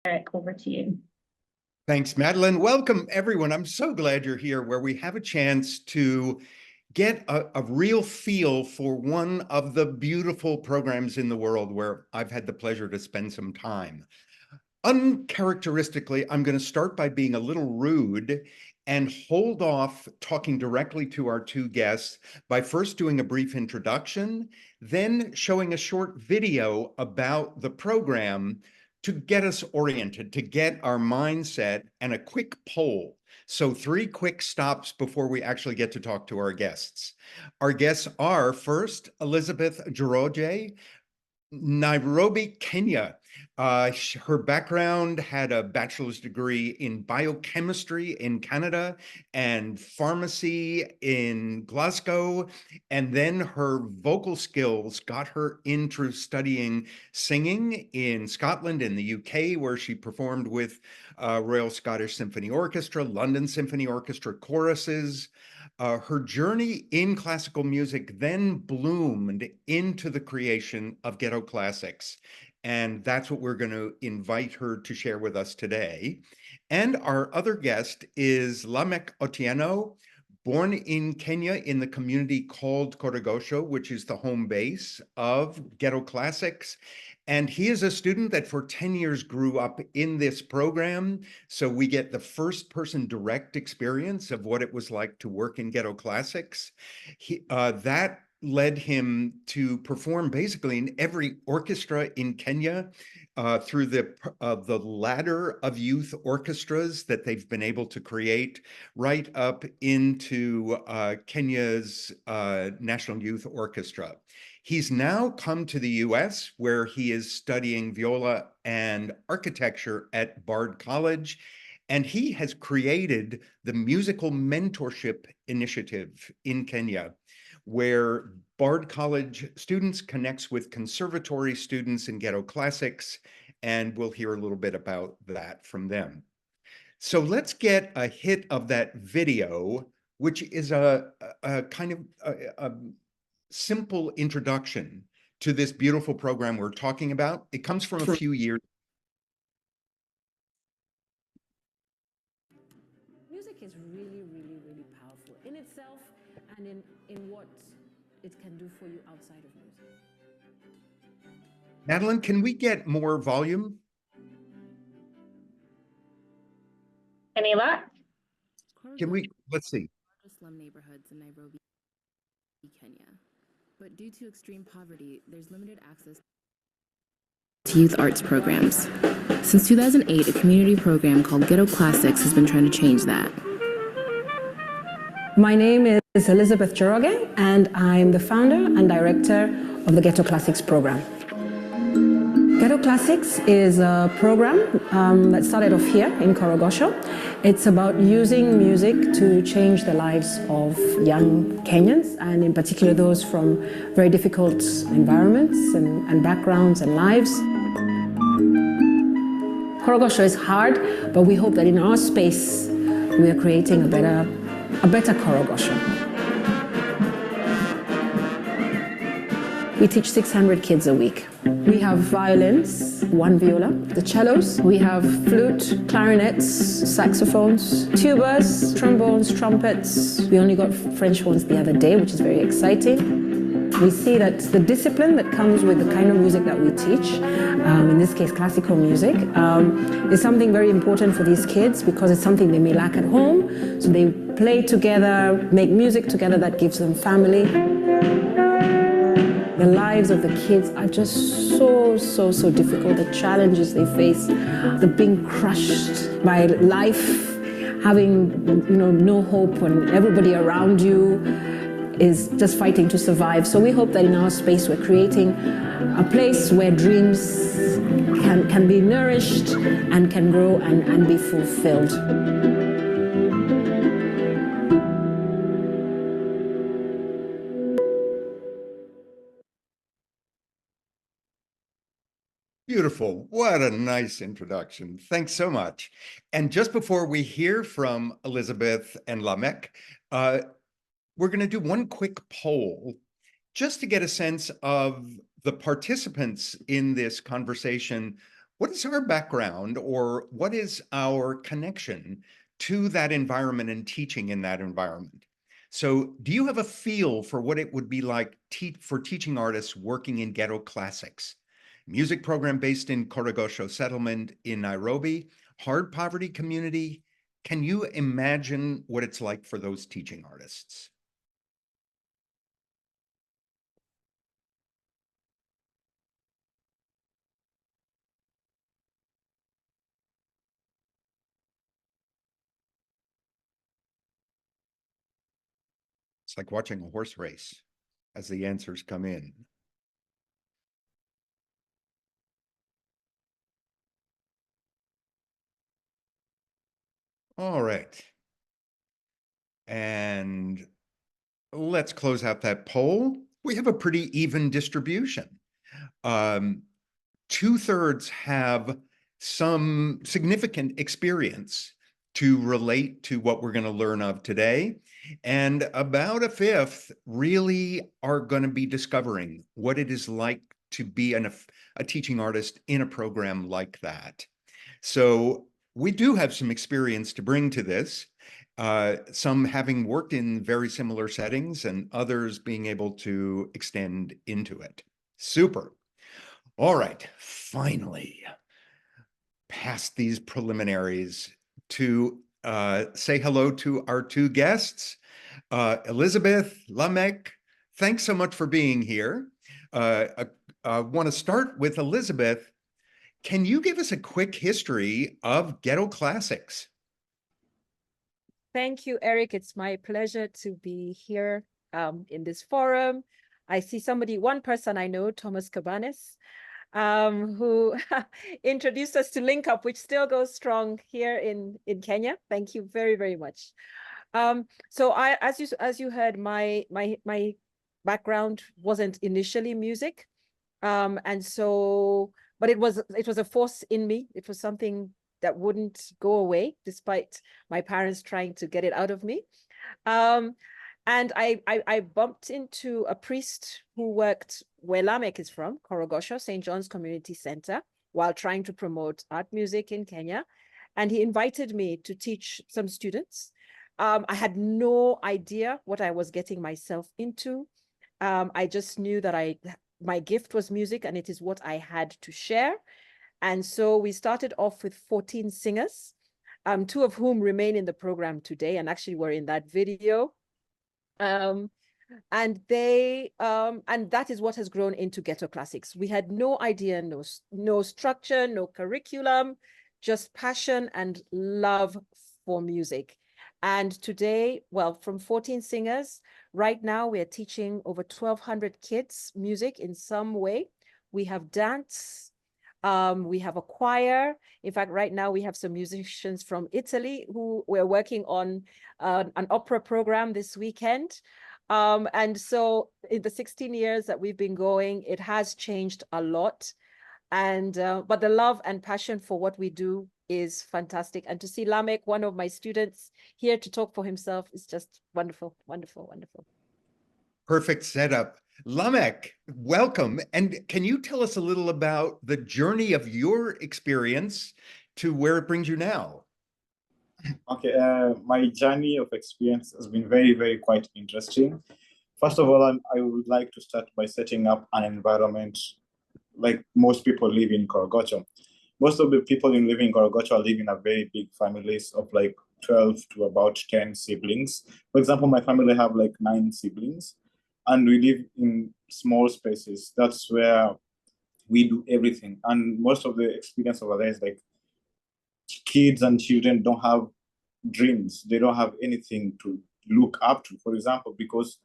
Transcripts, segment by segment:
Eric, over to you. Thanks, Madeline. Welcome, everyone. I'm so glad you're here, where we have a chance to get a real feel for one of the beautiful programs in the world where I've had the pleasure to spend some time. Uncharacteristically, I'm going to start by being a little rude and hold off talking directly to our two guests by first doing a brief introduction, then showing a short video about the program to get us oriented, to get our mindset, and a quick poll. So 3 quick stops before we actually get to talk to our guests. Our guests are, first, Elizabeth Njoroge, Nairobi, Kenya. Her background had a bachelor's degree in biochemistry in Canada and pharmacy in Glasgow. And then her vocal skills got her into studying singing in Scotland and the UK, where she performed with Royal Scottish Symphony Orchestra, London Symphony Orchestra choruses. Her journey in classical music then bloomed into the creation of Ghetto Classics. And that's what we're going to invite her to share with us today. And our other guest is Lameck Otieno, born in Kenya in the community called Korogocho, which is the home base of Ghetto Classics. And he is a student that for 10 years grew up in this program. So we get the first person direct experience of what it was like to work in Ghetto Classics. That led him to perform basically in every orchestra in Kenya, through the ladder of youth orchestras that they've been able to create, right up into Kenya's National Youth Orchestra. He's now come to the US, where he is studying viola and architecture at Bard College, and he has created the Musical Mentorship Initiative in Kenya, where Bard College students connects with conservatory students in Ghetto Classics, and we'll hear a little bit about that from them. So let's get a hit of that video, which is a kind of a simple introduction to this beautiful program we're talking about. It comes from a few years. Music is really, really, really powerful in itself and in what it can do for you outside of music. Madeline, can we get more volume? Any luck? Can we, let's see. Slum neighborhoods in Nairobi, Kenya. But due to extreme poverty, there's limited access to youth arts programs. Since 2008, a community program called Ghetto Classics has been trying to change that. My name is Elizabeth Njoroge, and I'm the founder and director of the Ghetto Classics program. Ghetto Classics is a program that started off here in Korogocho. It's about using music to change the lives of young Kenyans, and in particular those from very difficult environments and backgrounds and lives. Korogocho is hard, but we hope that in our space we are creating a better Korogocho. We teach 600 kids a week. We have violins, 1 viola, the cellos. We have flute, clarinets, saxophones, tubas, trombones, trumpets. We only got French horns the other day, which is very exciting. We see that the discipline that comes with the kind of music that we teach, in this case classical music, is something very important for these kids because it's something they may lack at home. So they play together, make music together that gives them family. The lives of the kids are just so difficult. The challenges they face, the being crushed by life, having no hope when everybody around you is just fighting to survive. So we hope that in our space we're creating a place where dreams can be nourished and can grow and be fulfilled. Beautiful. What a nice introduction. Thanks so much. And just before we hear from Elizabeth and Lameck, we're going to do one quick poll just to get a sense of the participants in this conversation, what is our background, or what is our connection to that environment and teaching in that environment? So do you have a feel for what it would be like for teaching artists working in Ghetto Classics? Music program based in Korogocho settlement in Nairobi, hard poverty community. Can you imagine what it's like for those teaching artists? It's like watching a horse race as the answers come in. All right. And let's close out that poll. We have a pretty even distribution. 2/3 have some significant experience to relate to what we're going to learn of today. And about 1/5 really are going to be discovering what it is like to be a teaching artist in a program like that. So we do have some experience to bring to this, some having worked in very similar settings and others being able to extend into it. Super. All right, finally, past these preliminaries, to say hello to our two guests. Elizabeth, Lameck, thanks so much for being here. I want to start with Elizabeth. Can you give us a quick history of Ghetto Classics? Thank you, Eric. It's my pleasure to be here in this forum. I see one person I know, Thomas Cabanes, who introduced us to Link Up, which still goes strong here in Kenya. Thank you very, very much. So as you heard, my background wasn't initially music, but it was a force in me. It was something that wouldn't go away despite my parents trying to get it out of me. And I bumped into a priest who worked where Lameck is from, Korogocho, St. John's Community Center, while trying to promote art music in Kenya. And he invited me to teach some students. I had no idea what I was getting myself into. I just knew that my gift was music and it is what I had to share. And so we started off with 14 singers, 2 of whom remain in the program today and actually were in that video. And that is what has grown into Ghetto Classics. We had no idea, no structure, no curriculum, just passion and love for music. And today, well, from 14 singers, right now we are teaching over 1,200 kids music in some way. We have dance, we have a choir. In fact, right now we have some musicians from Italy who we're working on an opera program this weekend. And so in the 16 years that we've been going, it has changed a lot. And but the love and passion for what we do is fantastic. And to see Lameck, one of my students, here to talk for himself is just wonderful, wonderful, wonderful. Perfect setup. Lameck, welcome. And can you tell us a little about the journey of your experience to where it brings you now? Okay, my journey of experience has been very, very quite interesting. First of all, I would like to start by setting up an environment like most people live in Korogocho. Most of the people living in Korogocho live in a very big families of like 12 to about 10 siblings. For example, my family have like 9 siblings and we live in small spaces. That's where we do everything. And most of the experience over there is like kids and children don't have dreams. They don't have anything to look up to, for example, because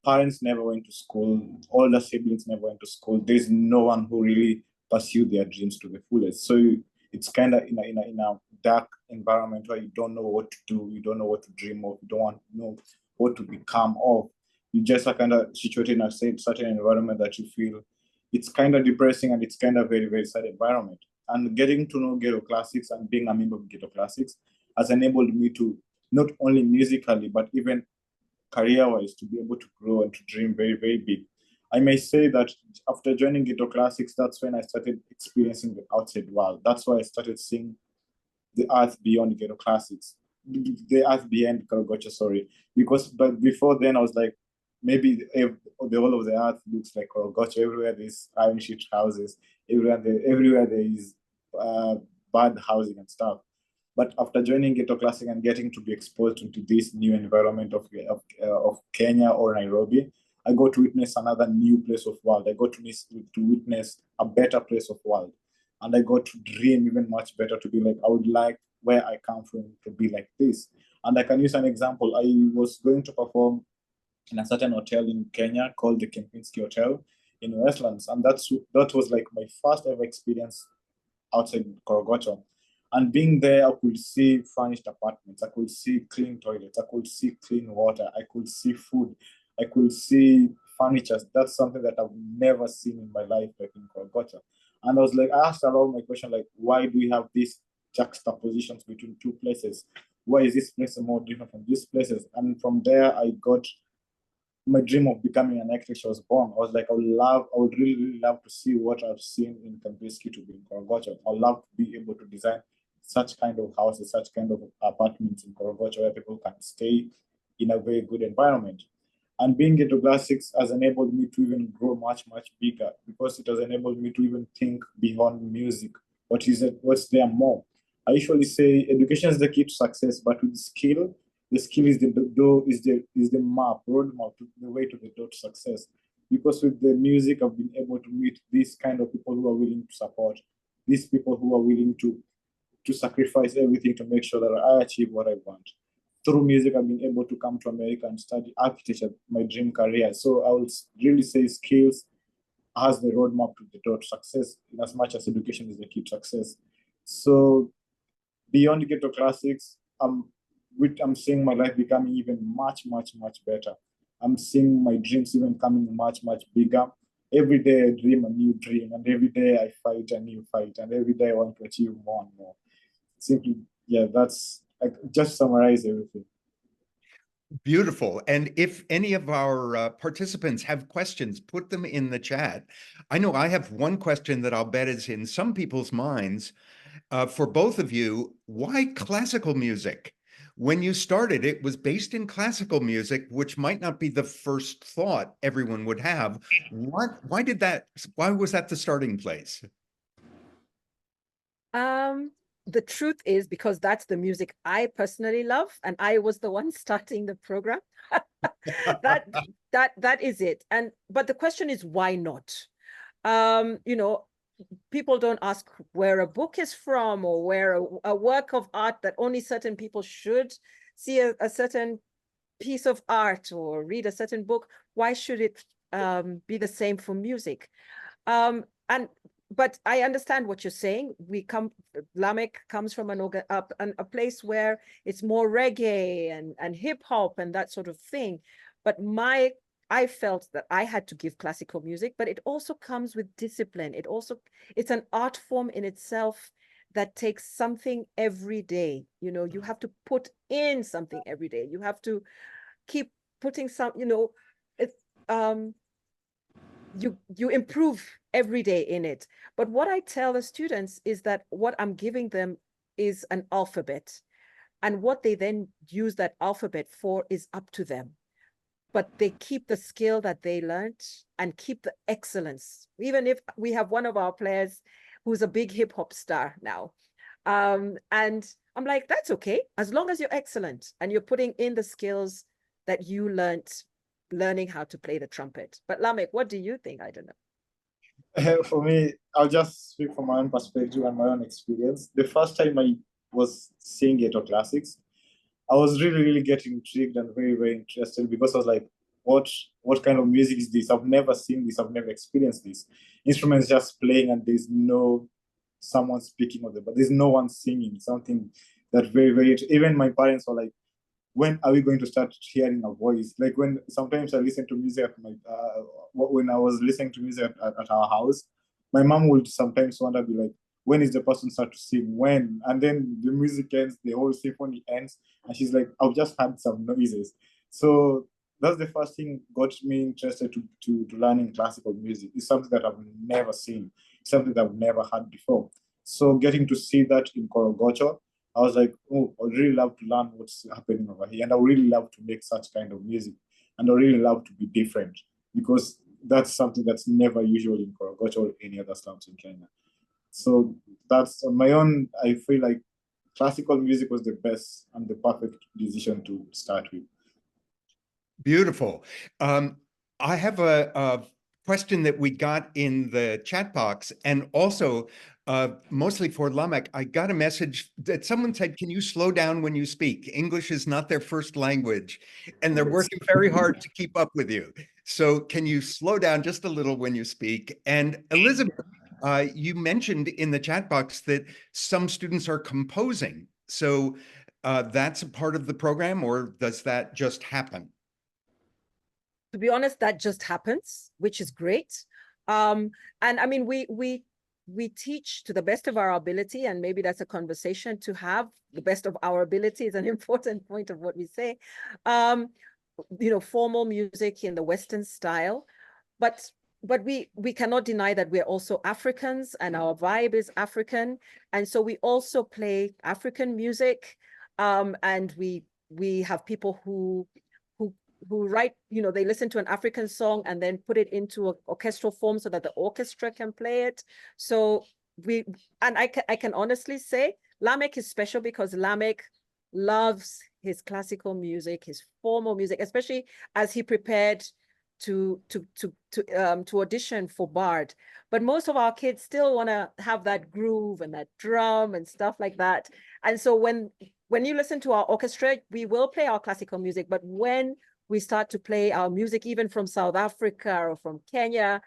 parents never went to school, older siblings never went to school. There's no one who really pursued their dreams to the fullest. So it's kind of in a dark environment where you don't know what to do, you don't know what to dream of, you don't want to know what to become of. You just are kind of situated in a certain environment that you feel it's kind of depressing and it's kind of very, very sad environment. And getting to know Ghetto Classics and being a member of Ghetto Classics has enabled me to not only musically, but even career-wise, to be able to grow and to dream very, very big. I may say that after joining Ghetto Classics, that's when I started experiencing the outside world. That's why I started seeing the earth beyond Ghetto Classics, the earth beyond Korogocho, sorry. But before then, I was like, maybe the whole of the earth looks like Korogocho. Everywhere there's iron sheet houses, everywhere there is bad housing and stuff. But after joining Ghetto Classic and getting to be exposed into this new environment of Kenya or Nairobi, I got to witness another new place of world. I got to witness a better place of world. And I got to dream even much better to be like, I would like where I come from to be like this. And I can use an example. I was going to perform in a certain hotel in Kenya called the Kempinski Hotel in Westlands. And that was like my first ever experience outside Korogocho. And being there, I could see furnished apartments. I could see clean toilets. I could see clean water. I could see food. I could see furniture. That's something that I've never seen in my life, like in Korogocho. And I was like, I asked a lot of my question, like, why do we have these juxtapositions between two places? Why is this place more different from these places? And from there, I got my dream of becoming an architect was born. I was like, I would really, really love to see what I've seen in Kempinski to be in Korogocho. I'd love to be able to design such kind of houses, such kind of apartments in Korogocho where people can stay in a very good environment. And being Ghetto Classics has enabled me to even grow much, much bigger because it has enabled me to even think beyond music. What's there more? I usually say education is the key to success, but with skill, the skill is the door, is the roadmap, the way to the door to success. Because with the music, I've been able to meet these kind of people who are willing to support, these people who are willing to sacrifice everything to make sure that I achieve what I want. Through music, I've been able to come to America and study architecture, my dream career. So I would really say skills has the roadmap to the door to success, in as much as education is the key to success. So beyond Ghetto Classics, I'm seeing my life becoming even much, much, much better. I'm seeing my dreams even coming much, much bigger. Every day I dream a new dream, and every day I fight a new fight, and every day I want to achieve more and more. Simply, yeah, that's just summarize everything. Beautiful. And if any of our participants have questions, put them in the chat. I know I have one question that I'll bet is in some people's minds. For both of you, why classical music? When you started, it was based in classical music, which might not be the first thought everyone would have. Why was that the starting place? The truth is, because that's the music I personally love, and I was the one starting the program. that is it. But the question is, why not? People don't ask where a book is from, or where a work of art that only certain people should see a certain piece of art or read a certain book. Why should it be the same for music? But I understand what you're saying. Lameck comes from a place where it's more reggae and hip hop and that sort of thing. But I felt that I had to give classical music, but it also comes with discipline. It's an art form in itself that takes something every day. You have to put in something every day. You have to keep putting you improve every day in it. But what I tell the students is that what I'm giving them is an alphabet, and what they then use that alphabet for is up to them. But they keep the skill that they learned and keep the excellence. Even if we have one of our players who's a big hip hop star now. And I'm like, that's okay, as long as you're excellent and you're putting in the skills that you learned learning how to play the trumpet. But Lameck, what do you think? I don't know. For me, I'll just speak from my own perspective and my own experience. The first time I was seeing Ghetto Classics, I was really, really getting intrigued and very, very interested, because I was like, what kind of music is this? I've never seen this. I've never experienced this. Instruments just playing, and there's no someone speaking of them, but there's no one singing. Something that very, very, even my parents were like, when are we going to start hearing a voice? Like when sometimes I listen to music at when I was listening to music at our house, my mom would sometimes wonder, be like, when is the person start to sing? When? And then the music ends, the whole symphony ends, and she's like, I've just had some noises. So that's the first thing got me interested to learning classical music. It's something that I've never seen, something that I've never had before. So getting to see that in Korogocho, I was like, oh, I'd really love to learn what's happening over here. And I would really love to make such kind of music. And I really love to be different, because that's something that's never usual in Korogocho or any other slums in Kenya. So that's on my own. I feel like classical music was the best and the perfect decision to start with. Beautiful. I have a question that we got in the chat box, and also mostly for Lameck. I got a message that someone said, can you slow down when you speak? English is not their first language, and they're working very hard to keep up with you. So can you slow down just a little when you speak? And Elizabeth, you mentioned in the chat box that some students are composing. So that's a part of the program, or does that just happen? To be honest, that just happens, which is great. And I mean, we teach to the best of our ability, and maybe that's a conversation to have. The best of our ability is an important point of what we say. You know, formal music in the Western style, but we cannot deny that we're also Africans, and our vibe is African, and so we also play African music, and we have people who write, you know, they listen to an African song and then put it into an orchestral form so that the orchestra can play it. So I can honestly say Lameck is special because Lameck loves his classical music, his formal music, especially as he prepared to audition for Bard. But most of our kids still want to have that groove and that drum and stuff like that. And so when you listen to our orchestra, we will play our classical music, but when we start to play our music, even from South Africa or from Kenya,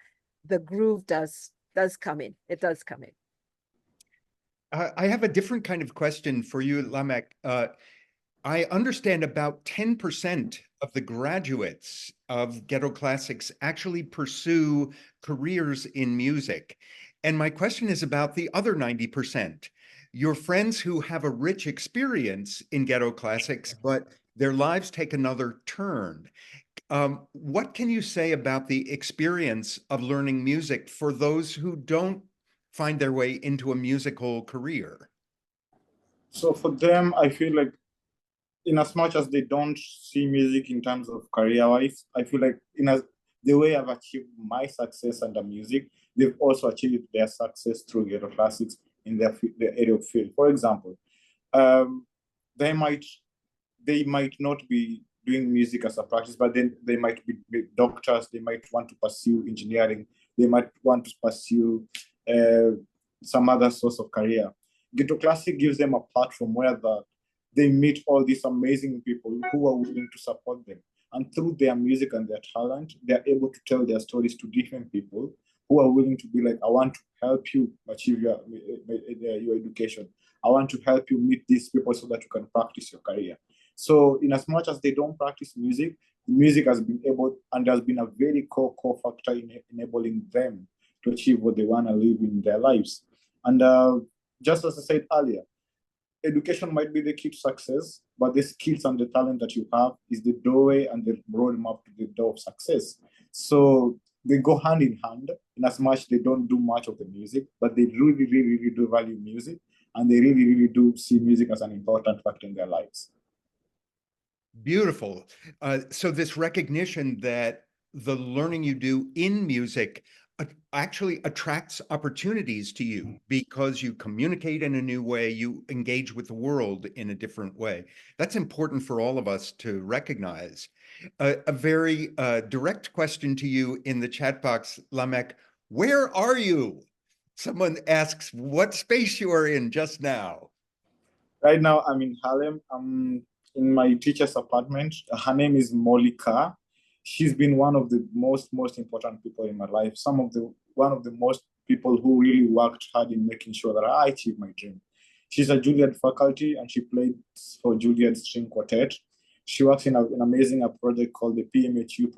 the groove does come in. It does come in. I have a different kind of question for you, Lameck. I understand about 10% of the graduates of Ghetto Classics actually pursue careers in music. And my question is about the other 90%. Your friends who have a rich experience in Ghetto Classics, but their lives take another turn. What can you say about the experience of learning music for those who don't find their way into a musical career? So for them, I feel like in as much as they don't see music in terms of career-wise, I feel like the way I've achieved my success under music, they've also achieved their success through Ghetto Classics in their area of field. For example, they might not be doing music as a practice, but then they might be doctors, they might want to pursue engineering, they might want to pursue some other source of career. Ghetto Classic gives them a platform where they meet all these amazing people who are willing to support them. And through their music and their talent, they're able to tell their stories to different people who are willing to be like, I want to help you achieve your education. I want to help you meet these people so that you can practice your career. So in as much as they don't practice music, music has been able and has been a very core factor in enabling them to achieve what they want to live in their lives. And just as I said earlier, education might be the key to success, but the skills and the talent that you have is the doorway and the roadmap to the door of success. So they go hand in hand in as much they don't do much of the music, but they really, really, really do value music, and they really, really do see music as an important factor in their lives. Beautiful. So this recognition that the learning you do in music actually attracts opportunities to you because you communicate in a new way, you engage with the world in a different way. That's important for all of us to recognize. A very direct question to you in the chat box, Lameck, where are you? Someone asks what space you are in just now. Right now, I'm in Harlem. I'm in my teacher's apartment. Her name is Molika. She's been one of the most important people in my life. One of the most people who really worked hard in making sure that I achieved my dream. She's a Juilliard faculty, and she played for Juilliard String Quartet. She works in an amazing project called the PMHU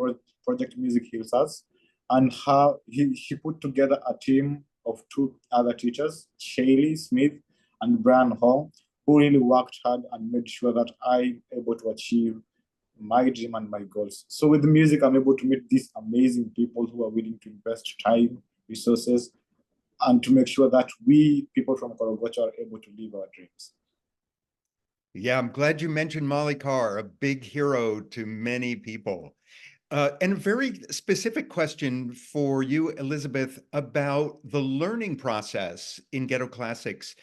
Project Music Heals Us. And she put together a team of 2 other teachers, Shaylee Smith and Brian Hall, who really worked hard and made sure that I'm able to achieve my dream and my goals. So with the music, I'm able to meet these amazing people who are willing to invest time, resources, and to make sure that we, people from Korogocho, are able to live our dreams. Yeah, I'm glad you mentioned Molly Carr, a big hero to many people. And a very specific question for you, Elizabeth, about the learning process in Ghetto Classics.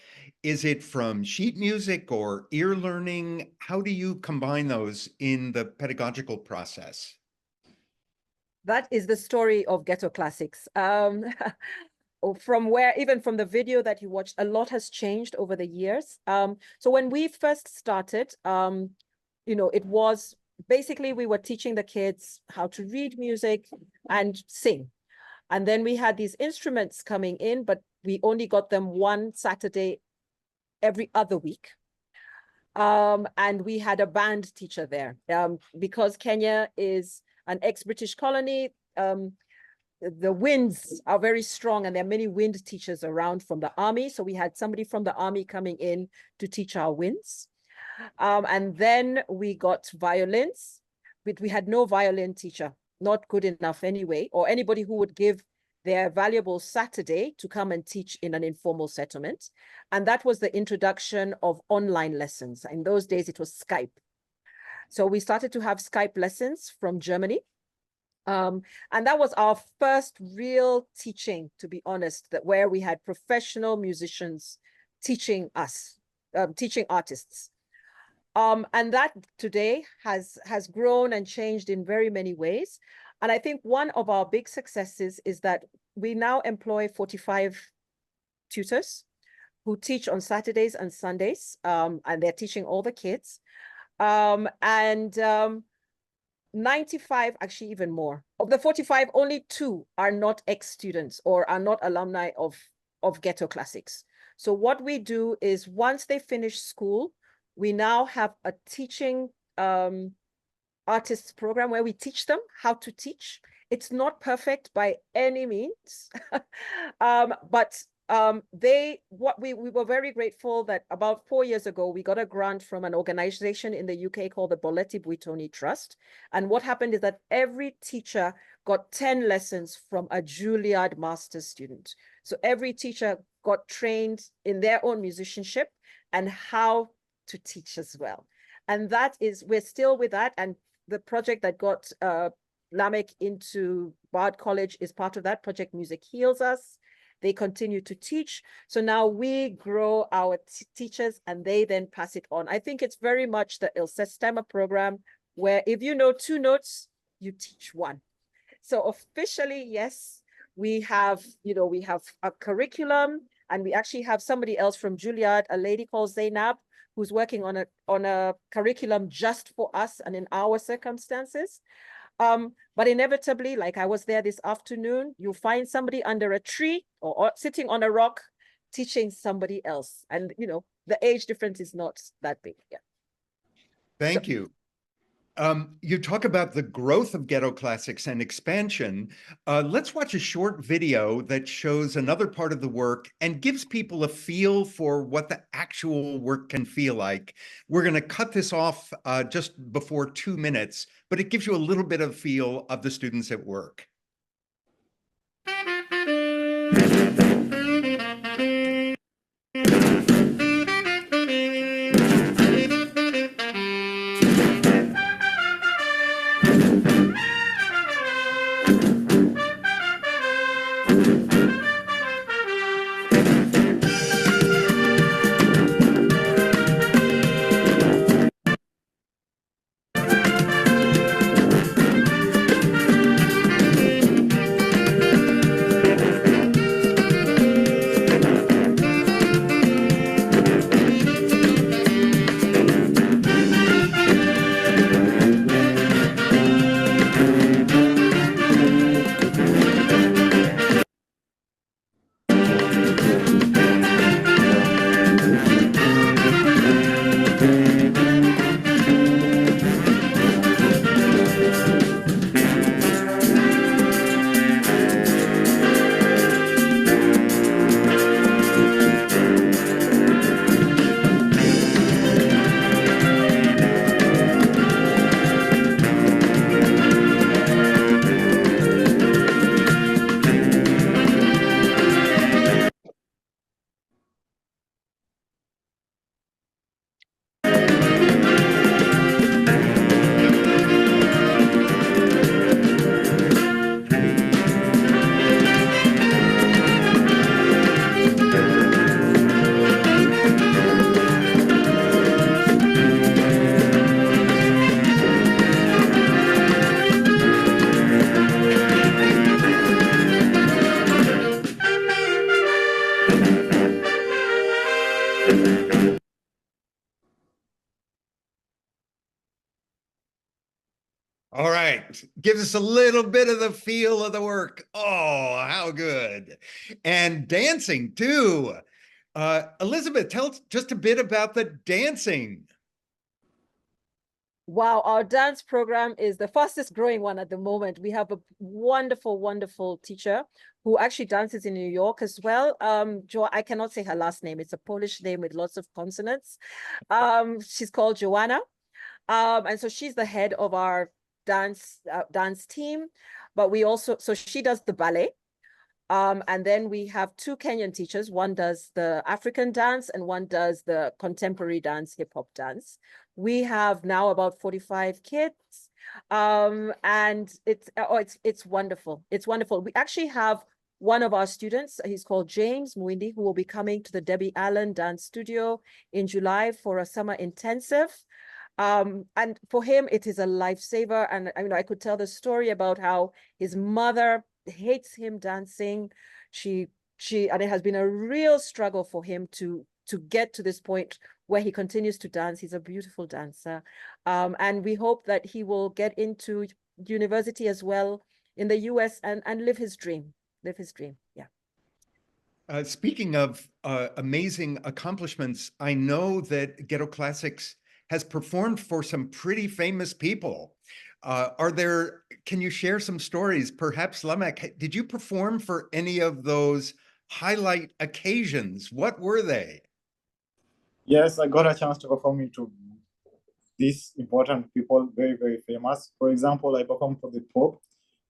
Is it from sheet music or ear learning? How do you combine those in the pedagogical process? That is the story of Ghetto Classics. From where, even from the video that you watched, a lot has changed over the years. So when we first started, it was basically we were teaching the kids how to read music and sing. And then we had these instruments coming in, but we only got them one Saturday every other week. And we had a band teacher there. Because Kenya is an ex-British colony, the winds are very strong and there are many wind teachers around from the army. So we had somebody from the army coming in to teach our winds. And then we got violins, but we had no violin teacher, not good enough anyway, or anybody who would give their valuable Saturday to come and teach in an informal settlement. And that was the introduction of online lessons. In those days, it was Skype. So we started to have Skype lessons from Germany. And that was our first real teaching, to be honest, where we had professional musicians teaching us, teaching artists. And that today has grown and changed in very many ways. And I think one of our big successes is that we now employ 45 tutors who teach on Saturdays and Sundays, and they're teaching all the kids. 95, actually even more. Of the 45, only 2 are not ex-students or are not alumni of Ghetto Classics. So what we do is once they finish school, we now have a teaching artists program where we teach them how to teach. It's not perfect by any means, but we were very grateful that about 4 years ago, we got a grant from an organization in the UK called the Boletti Buitoni Trust. And what happened is that every teacher got 10 lessons from a Juilliard master's student. So every teacher got trained in their own musicianship and how to teach as well. And that is, we're still with that. And the project that got Lameck into Bard College is part of that. Project Music Heals Us. They continue to teach. So now we grow our teachers and they then pass it on. I think it's very much the Il Sistema program where if you know 2 notes, you teach 1. So officially, yes, we have a curriculum, and we actually have somebody else from Juilliard, a lady called Zainab, who's working on a curriculum just for us and in our circumstances. But inevitably, like I was there this afternoon, you'll find somebody under a tree or sitting on a rock teaching somebody else. And, the age difference is not that big. Yeah. Thank you. You talk about the growth of Ghetto Classics and expansion. Let's watch a short video that shows another part of the work and gives people a feel for what the actual work can feel like. We're going to cut this off just before 2 minutes, but it gives you a little bit of feel of the students at work. All right, gives us a little bit of the feel of the work. Oh, how good. And dancing too. Elizabeth, tell us just a bit about the dancing. Wow, our dance program is the fastest growing one at the moment. We have a wonderful, wonderful teacher who actually dances in New York as well. I cannot say her last name. It's a Polish name with lots of consonants. She's called Joanna. And so she's the head of our dance team. But we also, so she does the ballet. And then we have two Kenyan teachers. One does the African dance and one does the contemporary dance, hip hop dance. We have now about 45 kids. And it's wonderful. It's wonderful. We actually have one of our students, he's called James Mwindi, who will be coming to the Debbie Allen Dance Studio in July for a summer intensive. And for him, it is a lifesaver. And I could tell the story about how his mother hates him dancing. And it has been a real struggle for him to get to this point where he continues to dance. He's a beautiful dancer. And we hope that he will get into university as well in the US and live his dream. Yeah. Speaking of amazing accomplishments, I know that Ghetto Classics has performed for some pretty famous people. Can you share some stories? Perhaps Lameck, did you perform for any of those highlight occasions? What were they? Yes, I got a chance to perform to these important people, very, very famous. For example, I performed for the Pope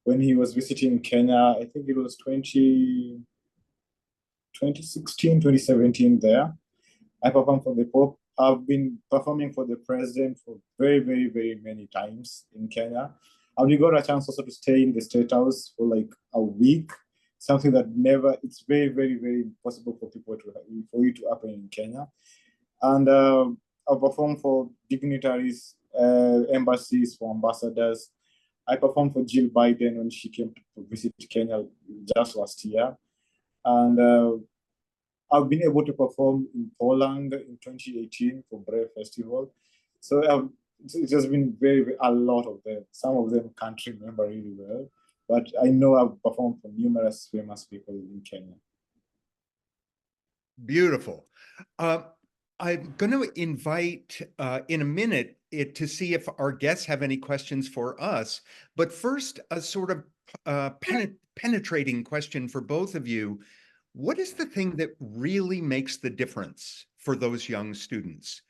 when he was visiting Kenya. I think it was 2016, 2017 there. I performed for the Pope. I've been performing for the president for very, very, very many times in Kenya. And we got a chance also to stay in the State House for like a week, something that it's very, very, very impossible for you to happen in Kenya. And I performed for dignitaries, embassies, for ambassadors. I performed for Jill Biden when she came to visit Kenya just last year. And I've been able to perform in Poland in 2018 for Brave Festival. So it's just been a lot of them. Some of them can't remember really well, but I know I've performed for numerous famous people in Kenya. Beautiful. I'm going to invite in a minute to see if our guests have any questions for us. But first, a sort of penetrating question for both of you. What is the thing that really makes the difference for those young students?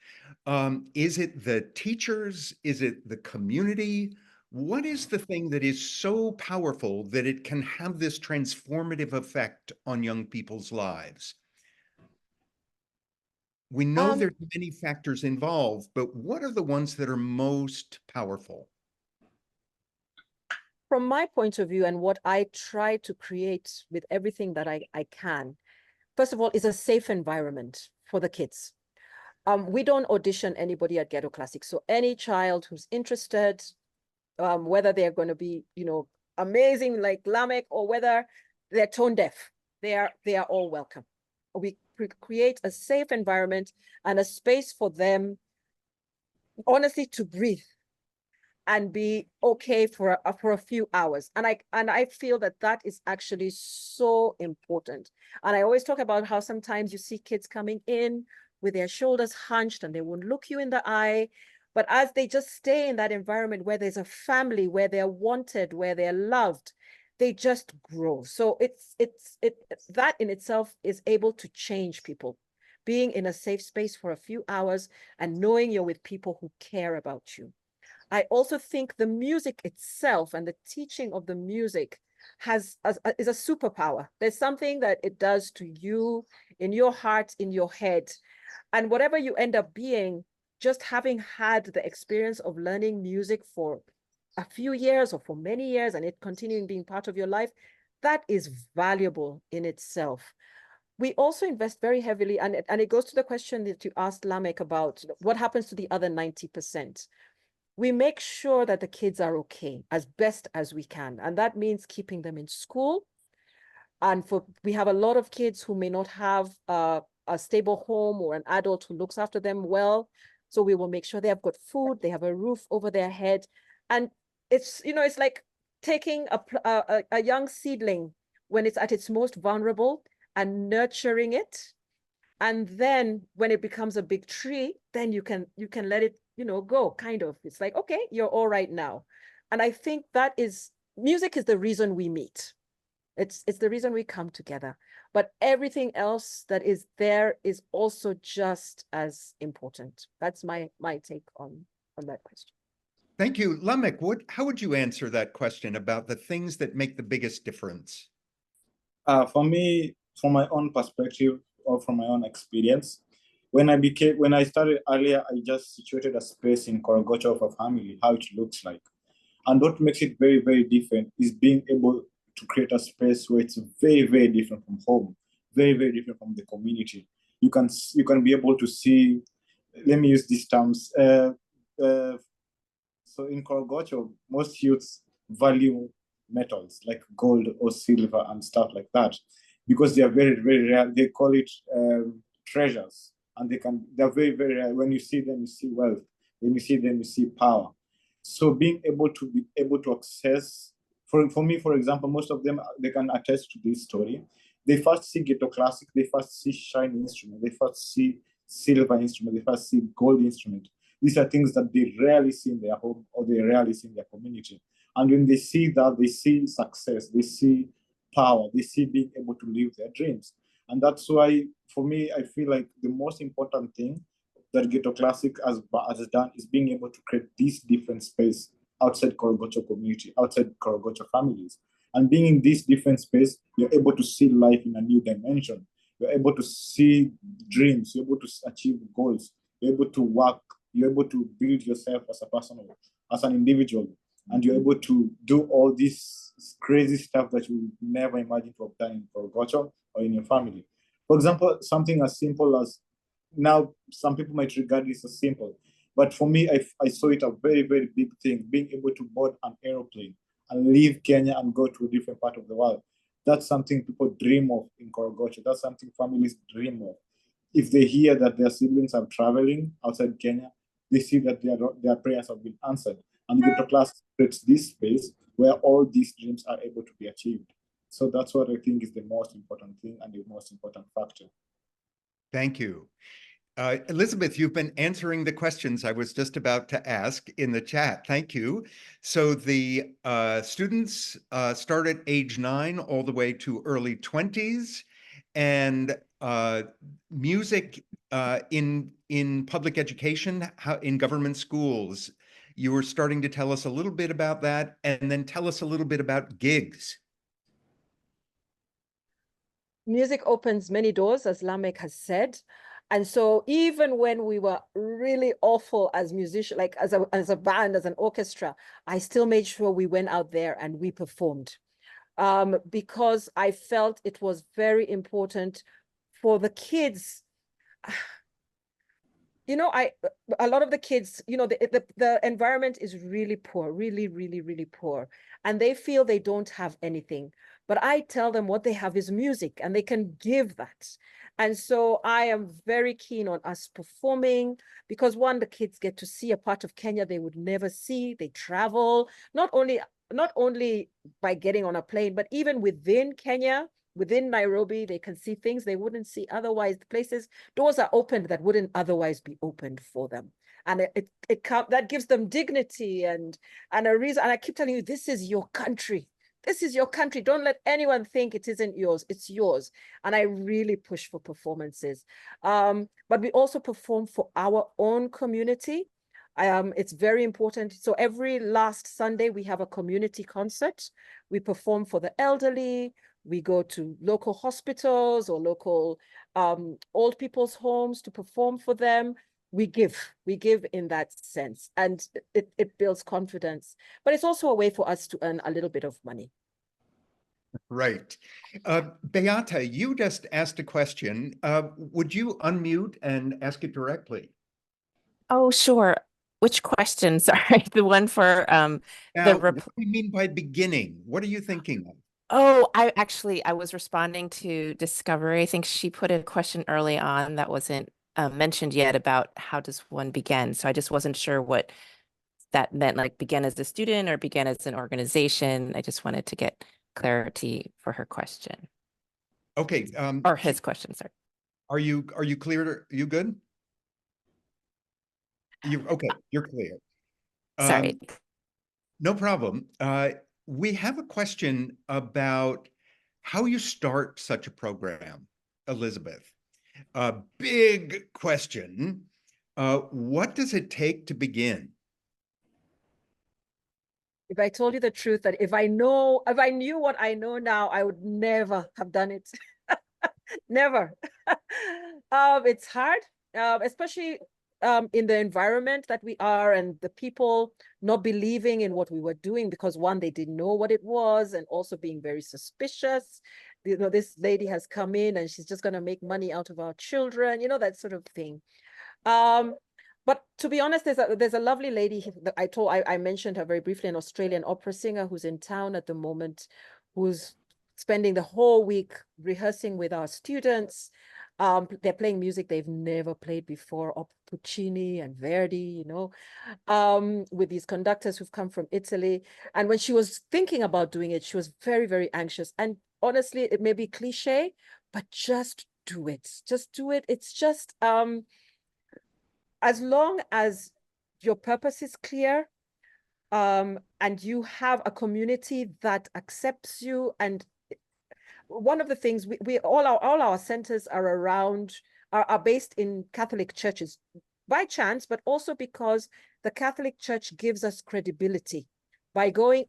Is it the teachers? Is it the community? What is the thing that is so powerful that it can have this transformative effect on young people's lives? We know there's many factors involved, but what are the ones that are most powerful? From my point of view and what I try to create with everything that I can, first of all, is a safe environment for the kids. We don't audition anybody at Ghetto Classics. So any child who's interested, whether they're going to be, amazing like Lameck or whether they're tone deaf, they are all welcome. We create a safe environment and a space for them, honestly, to breathe and be okay for a few hours. And I feel that is actually so important. And I always talk about how sometimes you see kids coming in with their shoulders hunched and they won't look you in the eye. But as they just stay in that environment where there's a family, where they're wanted, where they're loved, they just grow. So that in itself is able to change people. Being in a safe space for a few hours and knowing you're with people who care about you. I also think the music itself and the teaching of the music is a superpower. There's something that it does to you, in your heart, in your head. And whatever you end up being, just having had the experience of learning music for a few years or for many years and it continuing being part of your life, that is valuable in itself. We also invest very heavily, and it goes to the question that you asked Lameck about what happens to the other 90%. We make sure that the kids are okay as best as we can. And that means keeping them in school. And we have a lot of kids who may not have a a stable home or an adult who looks after them well. So we will make sure they have got food, they have a roof over their head. And it's, you know, it's like taking a young seedling when it's at its most vulnerable and nurturing it. And then when it becomes a big tree, then you can let it, you know, go, kind of. It's like, okay, you're all right now. And I think that is, music is the reason we meet. It's the reason we come together. But everything else that is there is also just as important. That's my take on that question. Thank you. Lameck, how would you answer that question about the things that make the biggest difference? For me, from my own perspective or from my own experience, when I started earlier, I just situated a space in Korogocho of a family, how it looks like. And what makes it very, very different is being able to create a space where it's very, very different from home, very, very different from the community. You can be able to see, let me use these terms. So in Korogocho, most youths value metals like gold or silver and stuff like that, because they are very, very rare. They call it treasures, and they're very, very rare. When you see them, you see wealth. When you see them, you see power. So being able to access, for me, for example, most of them, they can attest to this story. They first see Ghetto Classics, they first see shiny instrument, they first see silver instrument, they first see gold instrument. These are things that they rarely see in their home or they rarely see in their community. And when they see that, they see success, they see power, they see being able to live their dreams. And that's why, for me, I feel like the most important thing that Ghetto Classic has done is being able to create this different space outside Korogocho community, outside Korogocho families. And being in this different space, you're able to see life in a new dimension. You're able to see dreams, you're able to achieve goals, you're able to work, you're able to build yourself as a person, as an individual, and you're able to do all this crazy stuff that you would never imagine to have done in Korogocho or in your family. For example, something as simple as, now some people might regard this as simple, but for me, I saw it a very, very big thing, being able to board an aeroplane and leave Kenya and go to a different part of the world. That's something people dream of in Korogocho. That's something families dream of. If they hear that their siblings are traveling outside Kenya, they see that their prayers have been answered. And Ghetto Class creates this space where all these dreams are able to be achieved. So that's what I think is the most important thing and the most important factor. Thank you. Elizabeth, you've been answering the questions I was just about to ask in the chat. Thank you. So the students start at age 9 all the way to early 20s, and music in public education, in government schools. You were starting to tell us a little bit about that, and then tell us a little bit about gigs. Music opens many doors, as Lameck has said. And so even when we were really awful as musicians, like as a band, as an orchestra, I still made sure we went out there and we performed, because I felt it was very important for the kids. You know, a lot of the kids, you know, the environment is really poor, really, really, really poor. And they feel they don't have anything. But I tell them what they have is music, and they can give that. And so I am very keen on us performing, because one, the kids get to see a part of Kenya they would never see. They travel, not only by getting on a plane, but even within Kenya, within Nairobi, they can see things they wouldn't see otherwise. Doors are opened that wouldn't otherwise be opened for them. And that gives them dignity and a reason. And I keep telling you, this is your country. This is your country. Don't let anyone think it isn't yours. It's yours. And I really push for performances. But we also perform for our own community. It's very important. So every last Sunday, we have a community concert. We perform for the elderly. We go to local hospitals or local old people's homes to perform for them. We give in that sense, and it builds confidence. But it's also a way for us to earn a little bit of money. Right. Beata, you just asked a question. Would you unmute and ask it directly? Oh, sure. Which question? Sorry, the one for What do you mean by beginning? What are you thinking of? Oh, I was responding to Discovery. I think she put a question early on that wasn't mentioned yet about how does one begin. So I just wasn't sure what that meant, like begin as a student or begin as an organization. I just wanted to get clarity for her question Okay. or his question, sorry. Are you clear? You good? Okay, you're clear. Sorry. No problem. We have a question about how you start such a program, Elizabeth. A big question. What does it take to begin? If I told you the truth, that if I knew what I know now, I would never have done it. Never. It's hard, especially in the environment that we are, and the people not believing in what we were doing because one, they didn't know what it was, and also being very suspicious. You know, this lady has come in and she's just going to make money out of our children, you know, that sort of thing. But to be honest, there's a lovely lady that I mentioned her very briefly, an Australian opera singer who's in town at the moment, who's spending the whole week rehearsing with our students. They're playing music they've never played before, Puccini and Verdi, you know, with these conductors who've come from Italy. And when she was thinking about doing it, she was very, very anxious. And honestly, it may be cliche, but just do it. Just do it. It's just, as long as your purpose is clear, and you have a community that accepts you. And one of the things all our centers are based in Catholic churches by chance, but also because the Catholic Church gives us credibility by going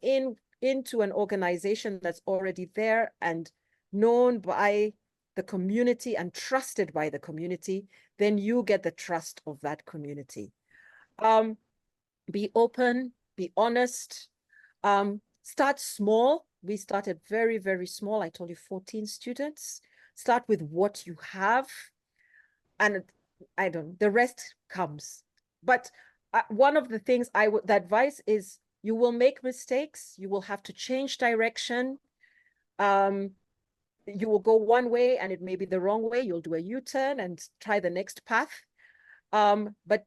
into an organization that's already there and known by the community and trusted by the community. Then you get the trust of that community. Be open, be honest, start small. We started very, very small. I told you 14 students. Start with what you have, and the rest comes. But one of the things the advice is, you will make mistakes. You will have to change direction. You will go one way and it may be the wrong way. You'll do a U-turn and try the next path. But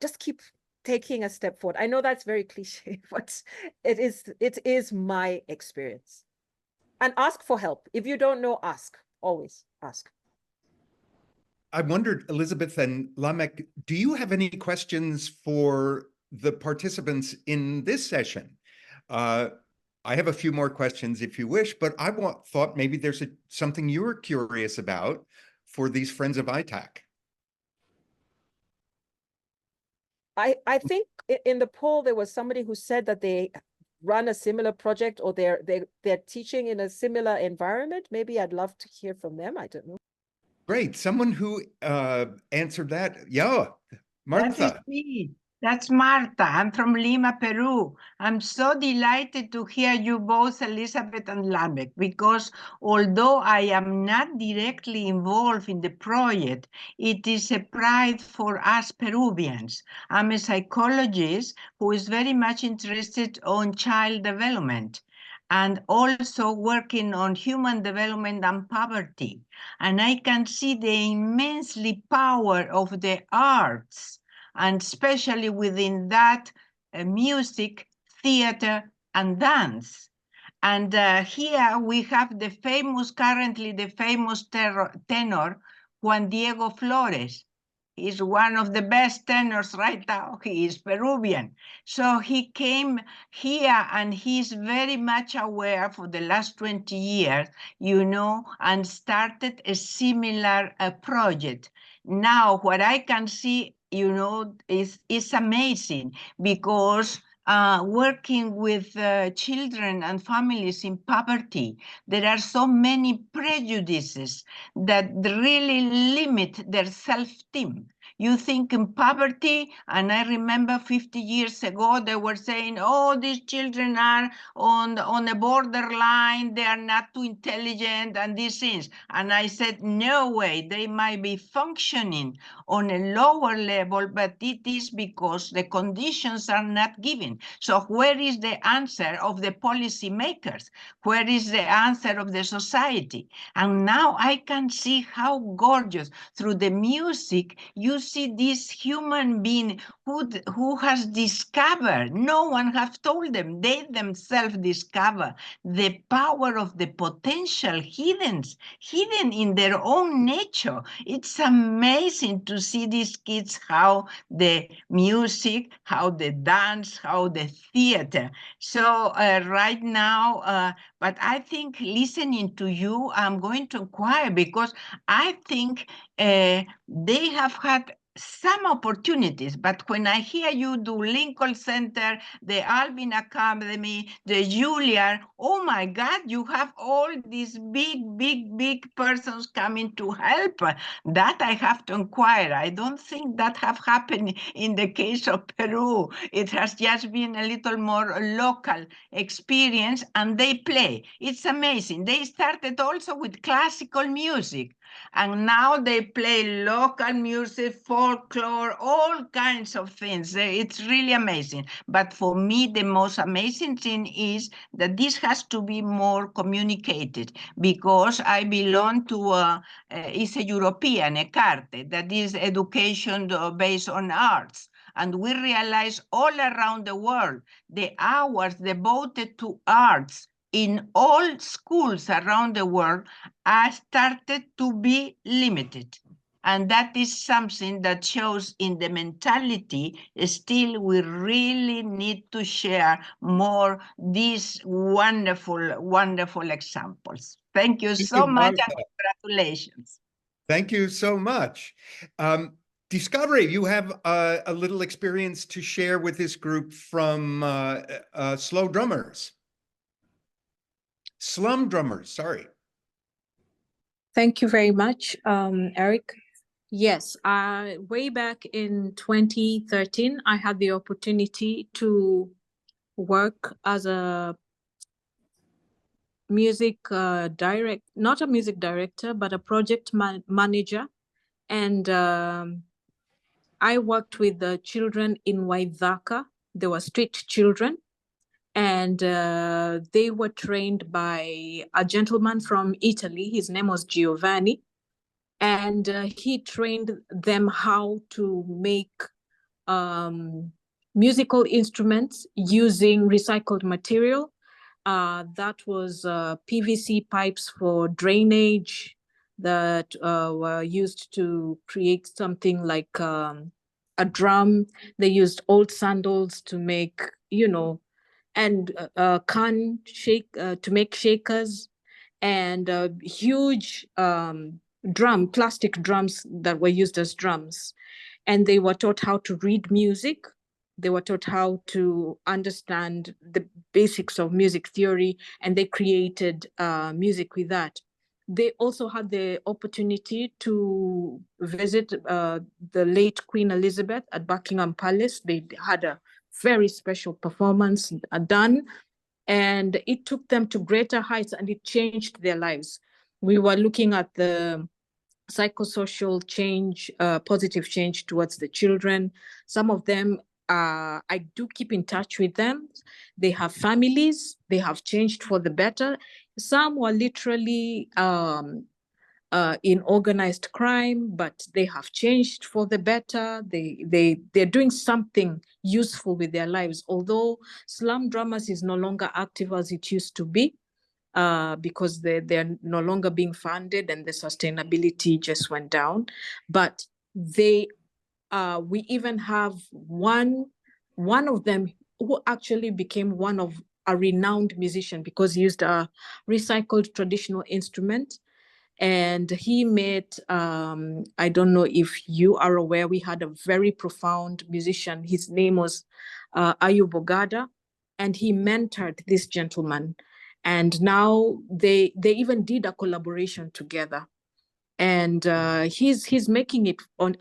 just keep taking a step forward. I know that's very cliche, but it is my experience. And ask for help. If you don't know, ask. Always ask. I wondered, Elizabeth and Lameck, do you have any questions for the participants in this session? I have a few more questions if you wish, but I thought maybe there's something you were curious about for these friends of ITAC. I think in the poll, there was somebody who said that they run a similar project, or they're teaching in a similar environment. Maybe I'd love to hear from them. I don't know. Great. Someone who answered that. Yeah, Martha. That is me. That's Marta. I'm from Lima, Peru. I'm so delighted to hear you both, Elizabeth and Lameck, because although I am not directly involved in the project, it is a pride for us Peruvians. I'm a psychologist who is very much interested on child development and also working on human development and poverty. And I can see the immensely power of the arts, and especially within that, music, theater, and dance. And here we have currently the famous tenor, Juan Diego Flores. He's one of the best tenors right now. He is Peruvian. So he came here and he's very much aware for the last 20 years, you know, and started a similar project. Now, what I can see, you know, is amazing, because working with children and families in poverty, there are so many prejudices that really limit their self-esteem. You think in poverty, and I remember 50 years ago, they were saying, oh, these children are on a borderline, they are not too intelligent, and these things. And I said, no way, they might be functioning on a lower level, but it is because the conditions are not given. So where is the answer of the policymakers? Where is the answer of the society? And now I can see how gorgeous through the music, you see this human being who has discovered, no one has told them, they themselves discover the power of the potential hidden in their own nature. It's amazing to see these kids, how the music, how the dance, how the theater. So right now, but I think listening to you, I'm going to inquire because I think they have had some opportunities, but when I hear you do Lincoln Center, the Alvin Academy, the Juilliard, oh my God, you have all these big persons coming to help. That I have to inquire. I don't think that have happened in the case of Peru. It has just been a little more local experience, and they play. It's amazing. They started also with classical music, and now they play local music, folklore, all kinds of things. It's really amazing. But for me, the most amazing thing is that this has to be more communicated, because I belong to it's a European, a CARTE, that is education based on arts. And we realize all around the world, the hours devoted to arts in all schools around the world are started to be limited. And that is something that shows in the mentality, still we really need to share more these wonderful examples. Thank you so much, and congratulations. Thank you so much. Discovery, you have a little experience to share with this group from Slum Drummers, sorry. Thank you very much, Eric. Yes, way back in 2013, I had the opportunity to work as a not a music director, but a project manager. And I worked with the children in Waithaka. They were street children. And they were trained by a gentleman from Italy. His name was Giovanni. And he trained them how to make musical instruments using recycled material. That was PVC pipes for drainage that were used to create something like a drum. They used old sandals to make, and to make shakers, and huge plastic drums that were used as drums. And they were taught how to read music. They were taught how to understand the basics of music theory, and they created music with that. They also had the opportunity to visit the late Queen Elizabeth at Buckingham Palace. They had a very special performance done, and it took them to greater heights, and it changed their lives. We were looking at the psychosocial change, positive change towards the children. Some of them, I do keep in touch with them. They have families. They have changed for the better. Some were literally in organized crime, but they have changed for the better. They're doing something useful with their lives. Although Slum Drummers is no longer active as it used to be, because they're no longer being funded and the sustainability just went down. But we even have one of them who actually became one of a renowned musician because he used a recycled traditional instrument. And he made, I don't know if you are aware, we had a very profound musician. His name was Ayub Ogada, and he mentored this gentleman. And now they even did a collaboration together. And he's making it on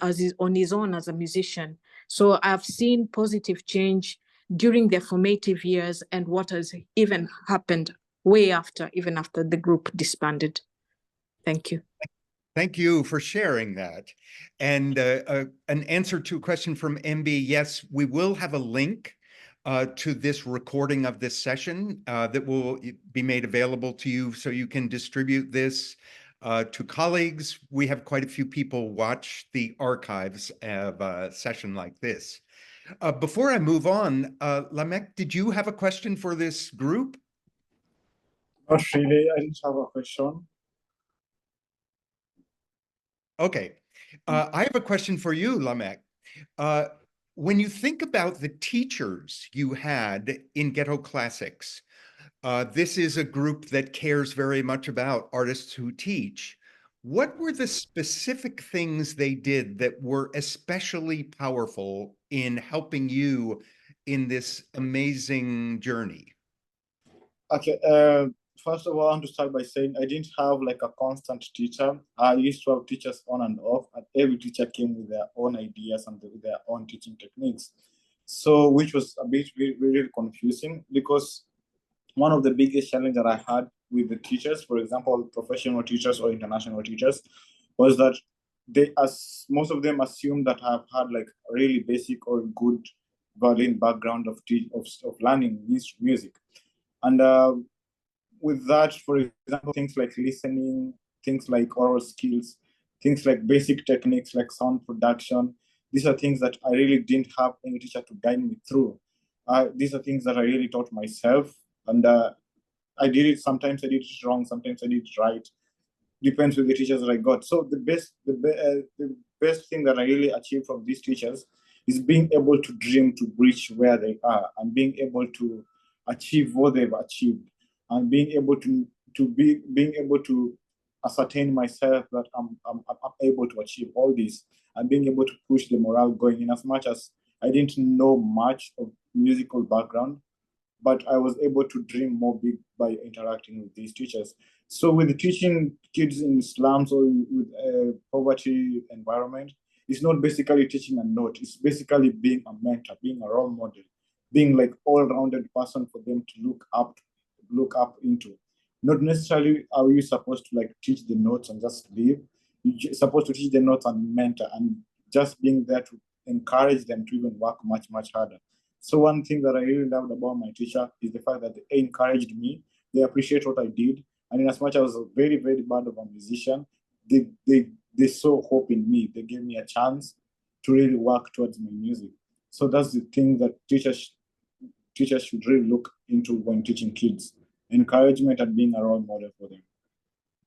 his own as a musician. So I've seen positive change during their formative years and what has even happened even after the group disbanded. Thank you. Thank you for sharing that. And an answer to a question from MB, yes, we will have a link to this recording of this session that will be made available to you so you can distribute this to colleagues. We have quite a few people watch the archives of a session like this. Before I move on, Lameck, did you have a question for this group? Not really. I didn't have a question. Okay. I have a question for you, Lameck. When you think about the teachers you had in Ghetto Classics, this is a group that cares very much about artists who teach. What were the specific things they did that were especially powerful in helping you in this amazing journey? Okay, first of all, I want to start by saying I didn't have like a constant teacher. I used to have teachers on and off, and every teacher came with their own ideas and with their own teaching techniques. So, which was a bit really confusing, because one of the biggest challenges that I had with the teachers, for example, professional teachers or international teachers, was that most of them assumed that I've had like a really basic or good violin background of learning music. And with that, for example, things like listening, things like oral skills, things like basic techniques like sound production, these are things that I really didn't have any teacher to guide me through. These are things that I really taught myself, and I did it. Sometimes I did it wrong, sometimes I did it right. Depends with the teachers that I got. So the best thing that I really achieved from these teachers is being able to dream to reach where they are, and being able to achieve what they've achieved, and being able to ascertain myself that I'm able to achieve all this, and being able to push the morale going. In as much as I didn't know much of musical background, but I was able to dream more big by interacting with these teachers. So with teaching kids in slums or with a poverty environment, it's not basically teaching a note. It's basically being a mentor, being a role model, being like all-rounded person for them to look up into. Not necessarily are you supposed to like teach the notes and just leave. You're supposed to teach the notes and mentor, and just being there to encourage them to even work much, much harder. So one thing that I really loved about my teacher is the fact that they encouraged me. They appreciate what I did. And in as much as I was a very, very bad of a musician, they saw hope in me. They gave me a chance to really work towards my music. So that's the thing that teachers should really look into when teaching kids. Encouragement and being a role model for them.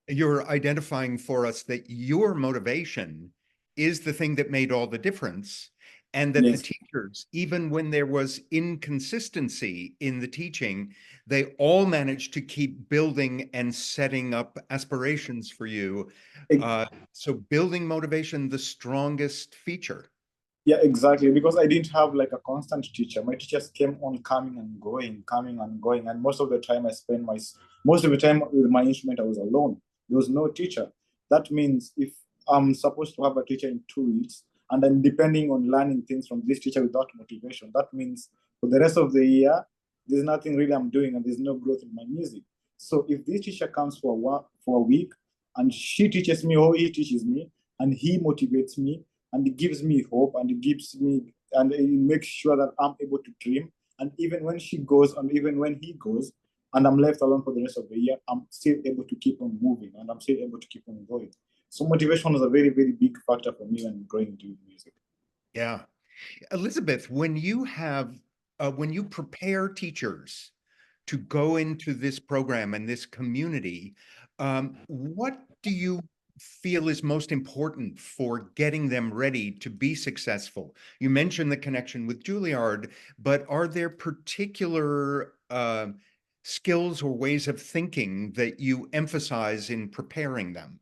You're identifying for us that your motivation is the thing that made all the difference, and that Yes. the teachers, even when there was inconsistency in the teaching, they all managed to keep building and setting up aspirations for you. So building motivation, the strongest feature. Yeah, exactly. Because I didn't have like a constant teacher. My teachers came on coming and going. And most of the time most of the time with my instrument, I was alone. There was no teacher. That means if I'm supposed to have a teacher in 2 weeks, and I'm depending on learning things from this teacher without motivation, that means for the rest of the year, there's nothing really I'm doing, and there's no growth in my music. So if this teacher comes for a week, and she teaches me, or he teaches me, and he motivates me, and it gives me hope, and it makes sure that I'm able to dream. And even when she goes, and even when he goes, and I'm left alone for the rest of the year, I'm still able to keep on moving, and I'm still able to keep on going. So motivation was a very, very big factor for me when growing into music. Yeah. Elizabeth, when you prepare teachers to go into this program and this community, what do you feel is most important for getting them ready to be successful? You mentioned the connection with Juilliard, but are there particular skills or ways of thinking that you emphasize in preparing them?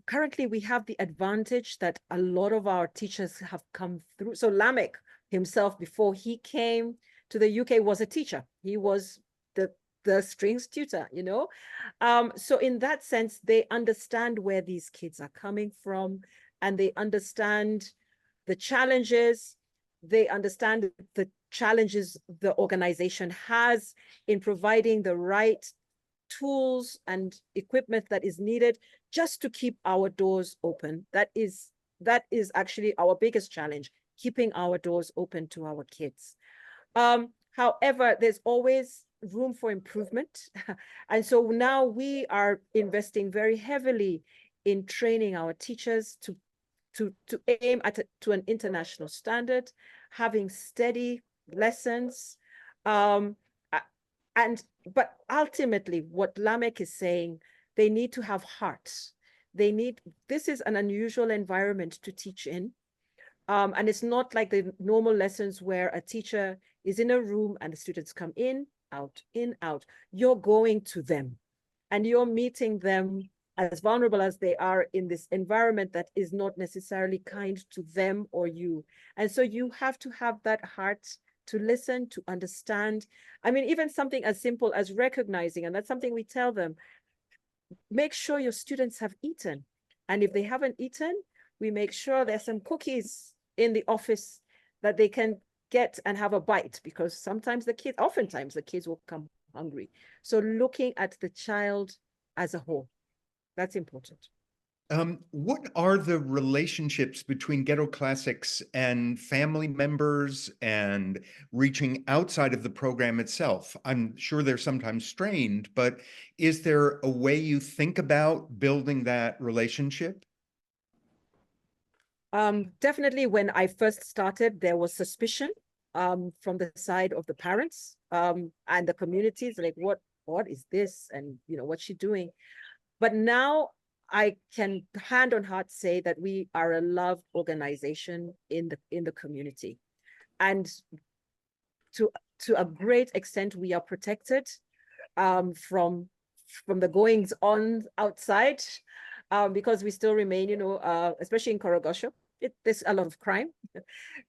Currently we have the advantage that a lot of our teachers have come through. So Lameck himself, before he came to the UK, was a teacher. He was the strings tutor, you know? So in that sense, they understand where these kids are coming from, and they understand the challenges. They understand the challenges the organization has in providing the right tools and equipment that is needed just to keep our doors open. That is actually our biggest challenge, keeping our doors open to our kids. However, there's always room for improvement. And so now we are investing very heavily in training our teachers to aim to an international standard, having steady lessons. But ultimately, what Lameck is saying, they need to have heart. This is an unusual environment to teach in. And it's not like the normal lessons where a teacher is in a room and the students come in, out. You're going to them and you're meeting them as vulnerable as they are in this environment that is not necessarily kind to them or you. And so you have to have that heart to listen, to understand. I mean, even something as simple as recognizing, and that's something we tell them, make sure your students have eaten. And if they haven't eaten, we make sure there's some cookies in the office that they can get and have a bite, because oftentimes the kids will come hungry. So looking at the child as a whole, that's important. What are the relationships between Ghetto Classics and family members and reaching outside of the program itself? I'm sure they're sometimes strained, but is there a way you think about building that relationship? Definitely when I first started, there was suspicion from the side of the parents and the communities, like what is this? And what's she doing? But now I can hand on heart say that we are a loved organization in the community. And to a great extent, we are protected from the goings on outside, because we still remain, especially in Korogocho, there's a lot of crime.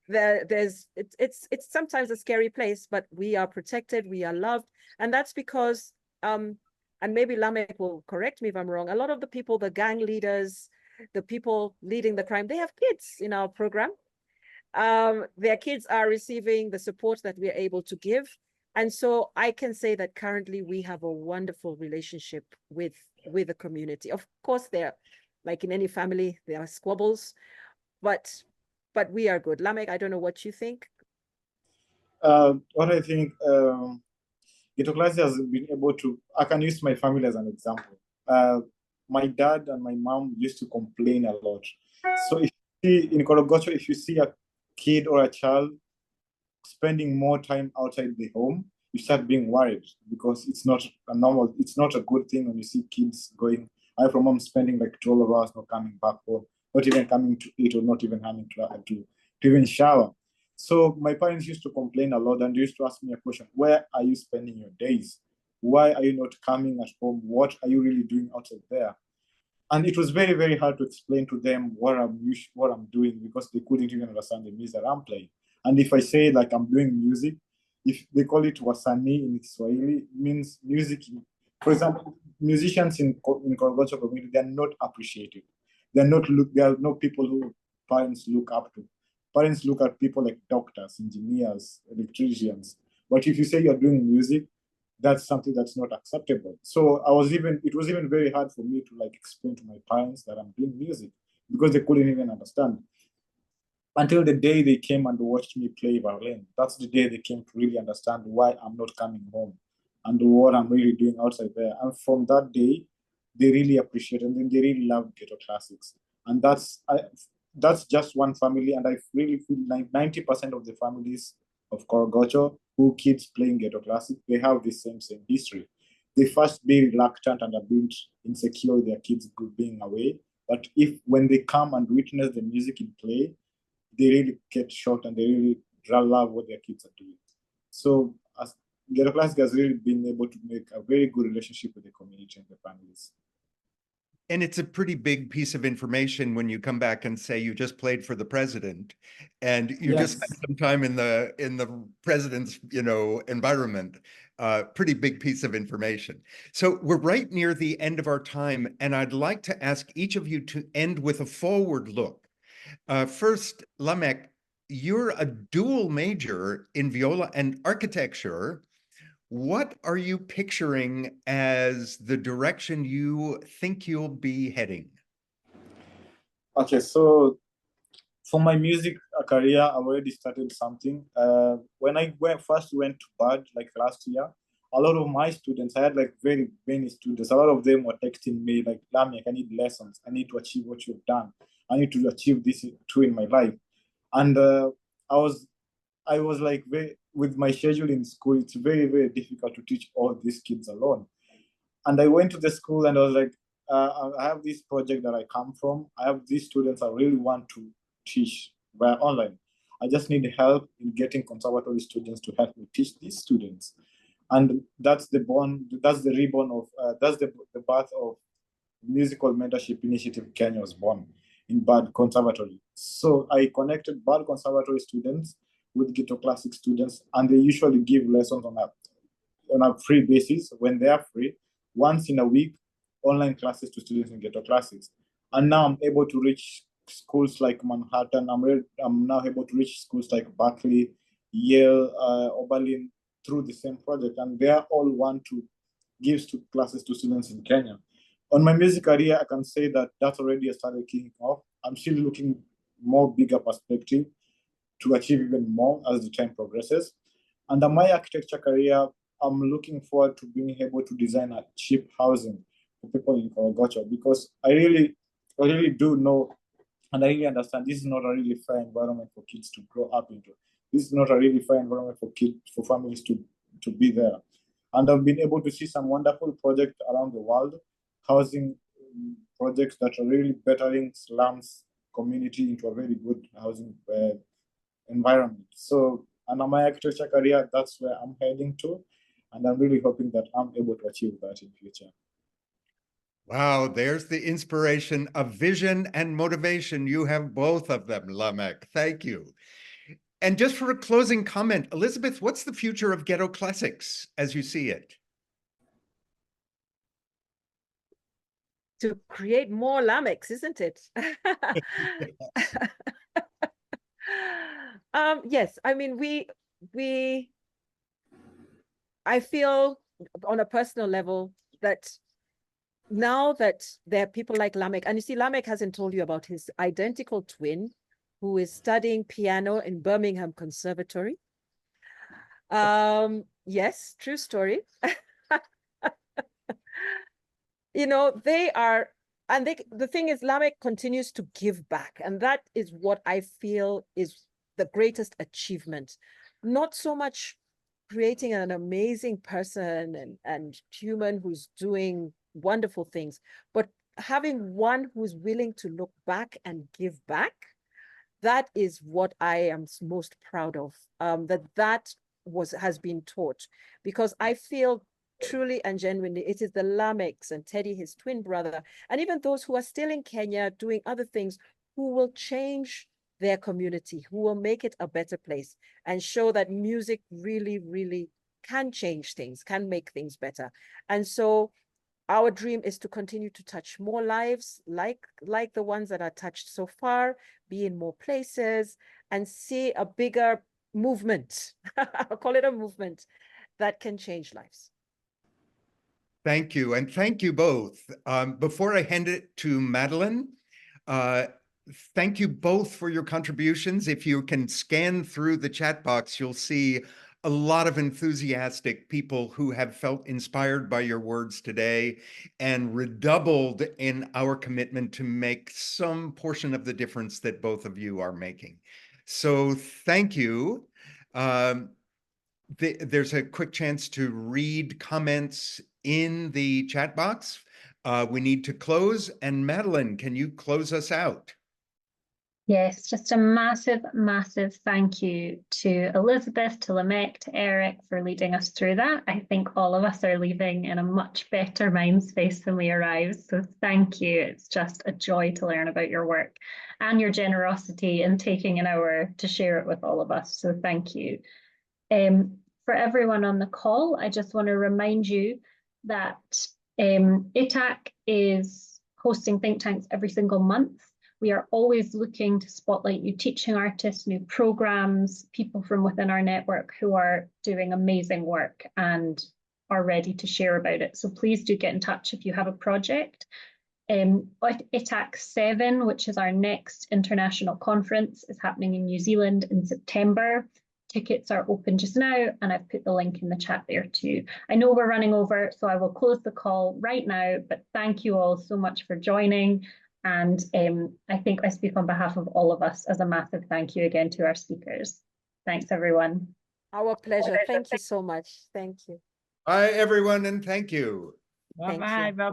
It's sometimes a scary place, but we are protected, we are loved. And that's because, and maybe Lameck will correct me if I'm wrong, a lot of the people, the gang leaders, the people leading the crime, they have kids in our program. Their kids are receiving the support that we're able to give. And so I can say that currently we have a wonderful relationship with the community. Of course, there, like in any family, there are squabbles, but we are good. Lameck, I don't know what you think. What I think, Ghetto Classics has been able to, I can use my family as an example. My dad and my mom used to complain a lot. So if you see in Korogocho, if you see a kid or a child spending more time outside the home, you start being worried, because it's not a good thing when you see kids going away from home, spending like 12 hours, not coming back home, not even coming to eat, or not even having to even shower. So my parents used to complain a lot, and they used to ask me a question: where are you spending your days? Why are you not coming at home? What are you really doing outside there? And it was very, very hard to explain to them what I'm doing, because they couldn't even understand the music that I'm playing. And if I say like I'm doing music, if they call it wasanii in Swahili, means music. For example, musicians in Korogocho community, they're not appreciated. There are no people who parents look up to. Parents look at people like doctors, engineers, electricians. But if you say you're doing music, that's something that's not acceptable. So it was even very hard for me to like explain to my parents that I'm doing music, because they couldn't even understand. Until the day they came and watched me play violin. That's the day they came to really understand why I'm not coming home and what I'm really doing outside there. And from that day, they really appreciate it, and then they really love Ghetto Classics. And that's just one family, and I really feel like 90% of the families of Korogocho who kids playing Ghetto Classics, they have the same history. They first be reluctant and a bit insecure with their kids being away, but when they come and witness the music in play, they really get shocked and they really love what their kids are doing. So Ghetto Classics has really been able to make a very good relationship with the community and the families. And it's a pretty big piece of information when you come back and say you just played for the president, and you just spent some time in the president's environment. Pretty big piece of information. So we're right near the end of our time, and I'd like to ask each of you to end with a forward look. First, Lameck, you're a dual major in viola and architecture. What are you picturing as the direction you think you'll be heading? Okay, so For my music career, I've already started something. When I first went to BAD like last year, a lot of my students, I had like very many students, a lot of them were texting me like, Lameck, I need lessons. I need to achieve what you've done. I need to achieve this too in my life. And I was like, with my schedule in school, it's very, very difficult to teach all these kids alone. And I went to the school and I was like, I have this project that I come from. I have these students I really want to teach via online. I just need help in getting conservatory students to help me teach these students. And that's the reborn of, that's the birth of Musical Mentorship Initiative Kenya was born in BAD Conservatory. So I connected BAD Conservatory students with Ghetto Classics students, and they usually give lessons on a free basis when they are free, once in a week, online classes to students in Ghetto Classics. And now I'm able to reach schools like Manhattan. I'm now able to reach schools like Berkeley, Yale, Oberlin through the same project. And they all want to give classes to students in Kenya. On my music career, I can say that that's already started kicking off. I'm still looking more bigger perspective to achieve even more as the time progresses. Under my architecture career, I'm looking forward to being able to design a cheap housing for people in Korogocho, because I really do know and I really understand this is not a really fair environment for kids to grow up into. This is not a really fair environment for families to be there. And I've been able to see some wonderful projects around the world, housing projects that are really bettering slums community into a very good housing environment. So, and on my architecture career, that's where I'm heading to. And I'm really hoping that I'm able to achieve that in future. Wow, there's the inspiration of vision and motivation. You have both of them, Lameck. Thank you. And just for a closing comment, Elizabeth, what's the future of Ghetto Classics as you see it? To create more Lamecks, isn't it? Yes, I mean, I feel on a personal level that now that there are people like Lameck, and you see, Lameck hasn't told you about his identical twin who is studying piano in Birmingham Conservatory. Yes, true story. You know, they are, and the thing is, Lameck continues to give back. And that is what I feel is the greatest achievement. Not so much creating an amazing person and human who's doing wonderful things, but having one who's willing to look back and give back. That is what I am most proud of, that has been taught, because I feel truly and genuinely it is the Lamecks and Teddy, his twin brother, and even those who are still in Kenya doing other things, who will change their community, who will make it a better place and show that music really, really can change things, can make things better. And so our dream is to continue to touch more lives like the ones that are touched so far, be in more places, and see a bigger movement. I'll call it a movement that can change lives. Thank you, and thank you both. Before I hand it to Madeline, thank you both for your contributions. If you can scan through the chat box, you'll see a lot of enthusiastic people who have felt inspired by your words today and redoubled in our commitment to make some portion of the difference that both of you are making. So thank you. There's a quick chance to read comments in the chat box. We need to close, and Madeline, can you close us out? Yes, just a massive, massive thank you to Elizabeth, to Lameck, to Eric for leading us through that. I think all of us are leaving in a much better mind space than we arrived. So thank you. It's just a joy to learn about your work and your generosity in taking an hour to share it with all of us. So thank you. For everyone on the call, I just want to remind you that ITAC is hosting think tanks every single month. We are always looking to spotlight new teaching artists, new programs, people from within our network who are doing amazing work and are ready to share about it. So please do get in touch if you have a project. ITAC 7, which is our next international conference, is happening in New Zealand in September. Tickets are open just now, and I've put the link in the chat there too. I know we're running over, so I will close the call right now, but thank you all so much for joining. And I think I speak on behalf of all of us as a massive thank you again to our speakers. Thanks, everyone. Our pleasure. Thank you so much. Thank you. Bye, everyone, and thank you. Bye-bye. Thank you. Bye-bye. Bye.